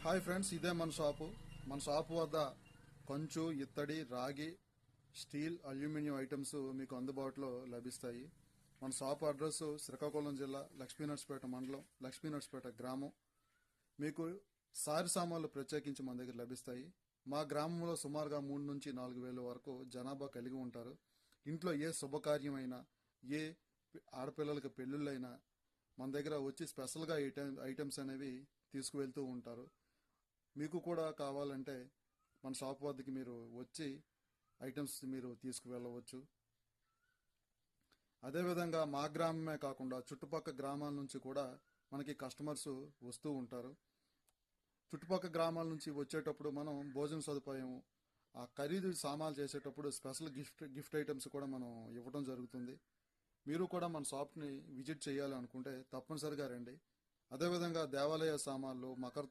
Hi friends, ఇదే మన shop వద్ద కంచు, ఇత్తడి, రాగి, స్టీల్, అల్యూమినియం ఐటమ్స్ మీకు అందుబాటులో లభిస్తాయి. మన షాపు అడ్రస్ శ్రీకాకుళం జిల్లా లక్ష్మీనర్స్పేట మండలం, లక్ష్మీనర్స్పేట గ్రామం. మీకు సారి సామాన్లు ప్రత్యేకించి మన దగ్గర లభిస్తాయి. మా గ్రామంలో సుమారుగా 3 నుంచి 4 వేల వరకు జనాభా కలిగి ఉంటారు. ఇంట్లో ఏ శుభకార్యమైనా, ఏ ఆడపిల్లలకి పెళ్ళిళ్ళైనా మన దగ్గర వచ్చి స్పెషల్గా ఐటమ్స్ అనేవి తీసుకువెళ్తూ ఉంటారు. మీకు కూడా కావాలంటే మన షాప్ వద్దకి మీరు వచ్చి ఐటమ్స్ మీరు తీసుకువెళ్ళవచ్చు. అదేవిధంగా మా గ్రామమే కాకుండా చుట్టుపక్కల గ్రామాల నుంచి కూడా మనకి కస్టమర్స్ వస్తూ ఉంటారు. చుట్టుపక్కల గ్రామాల నుంచి వచ్చేటప్పుడు మనం భోజన సదుపాయం, ఆ ఖరీదు సామాన్లు చేసేటప్పుడు స్పెషల్ గిఫ్ట్ ఐటమ్స్ కూడా మనం ఇవ్వడం జరుగుతుంది. మీరు కూడా మన షాప్ని విజిట్ చేయాలి అనుకుంటే తప్పనిసరిగా రండి. అదేవిధంగా దేవాలయ సామాన్లు, మకర